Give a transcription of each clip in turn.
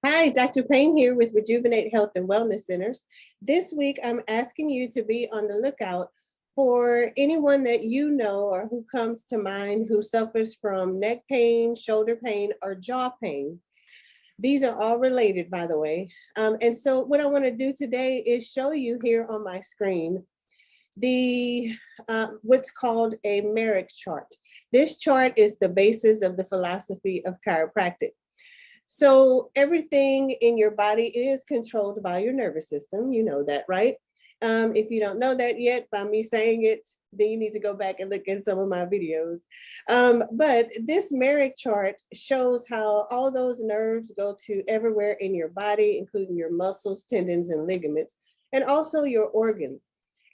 Hi, Dr. Payne here with Rejuvenate Health and Wellness Centers. This week, I'm asking you to be on the lookout for anyone that you know or who comes to mind who suffers from neck pain, shoulder pain, or jaw pain. These are all related, by the way. And so what I want to do today is show you here on my screen the what's called a Merrick chart. This chart is the basis of the philosophy of chiropractic. So everything in your body is controlled by your nervous system. You know that, right? If you don't know that yet, by me saying it, then you need to go back and look at some of my videos. But this Merrick chart shows how all those nerves go to everywhere in your body, including your muscles, tendons, and ligaments, and also your organs.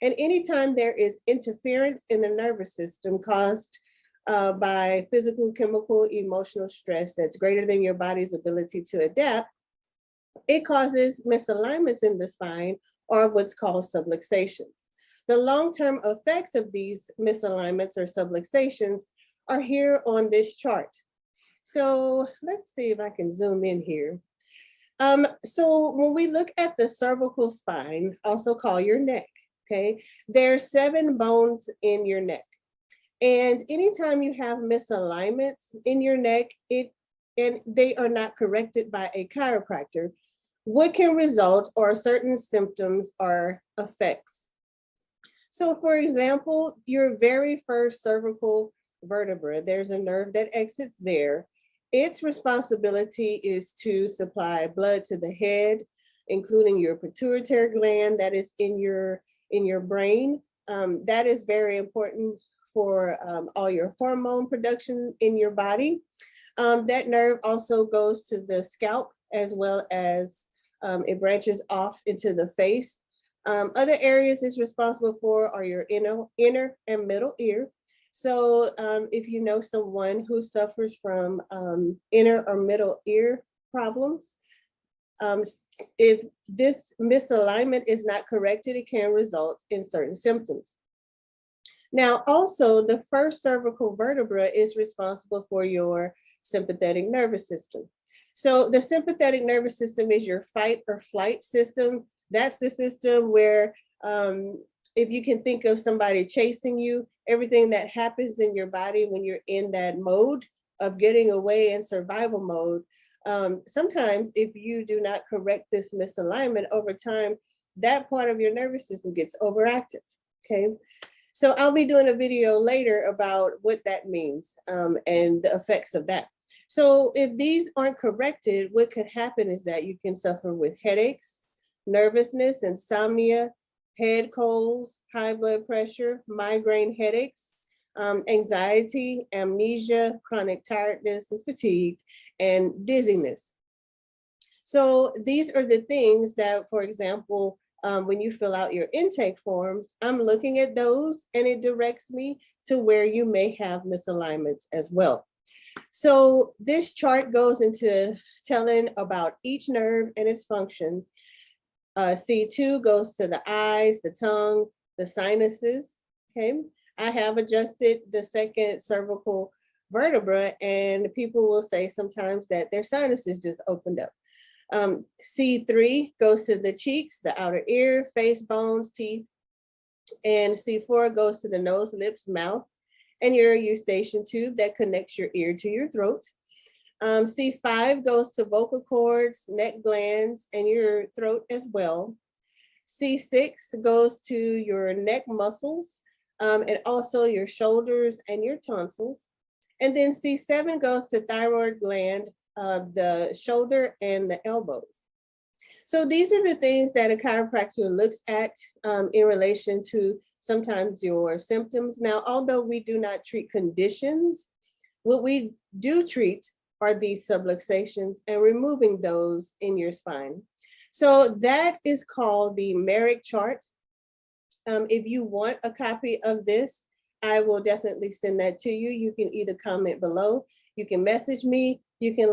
And anytime there is interference in the nervous system caused by physical, chemical, emotional stress that's greater than your body's ability to adapt, it causes misalignments in the spine or what's called subluxations. The long-term effects of these misalignments or subluxations are here on this chart. So let's see if I can zoom in here. So when we look at the cervical spine, also called your neck, okay, there are 7 bones in your neck. And anytime you have misalignments in your neck, and they are not corrected by a chiropractor, what can result are certain symptoms or effects. So for example, your very first cervical vertebra, there's a nerve that exits there. Its responsibility is to supply blood to the head, including your pituitary gland that is in your brain. That is very important for all your hormone production in your body. That nerve also goes to the scalp as well as it branches off into the face. Other areas it's responsible for are your inner and middle ear. So if you know someone who suffers from inner or middle ear problems, if this misalignment is not corrected, it can result in certain symptoms. Now, also, the first cervical vertebra is responsible for your sympathetic nervous system. So the sympathetic nervous system is your fight or flight system. That's the system where if you can think of somebody chasing you, everything that happens in your body when you're in that mode of getting away in survival mode, sometimes if you do not correct this misalignment over time, that part of your nervous system gets overactive, okay? So I'll be doing a video later about what that means and the effects of that. So if these aren't corrected, what could happen is that you can suffer with headaches, nervousness, insomnia, head colds, high blood pressure, migraine headaches, anxiety, amnesia, chronic tiredness and fatigue, and dizziness. So these are the things that, for example, when you fill out your intake forms, I'm looking at those and it directs me to where you may have misalignments as well. So this chart goes into telling about each nerve and its function. C2 goes to the eyes, the tongue, the sinuses, okay? I have adjusted the second cervical vertebra and people will say sometimes that their sinuses just opened up. C3 goes to the cheeks, the outer ear, face, bones, teeth, and C4 goes to the nose, lips, mouth, and your eustachian tube that connects your ear to your throat. C5 goes to vocal cords, neck glands, and your throat as well. C6 goes to your neck muscles, and also your shoulders and your tonsils. And then C7 goes to thyroid gland, the shoulder and the elbows. So these are the things that a chiropractor looks at in relation to sometimes your symptoms. Now, although we do not treat conditions, what we do treat are these subluxations and removing those in your spine. So that is called the Merrick chart. If you want a copy of this, I will definitely send that to you. You can either comment below, you can message me, you can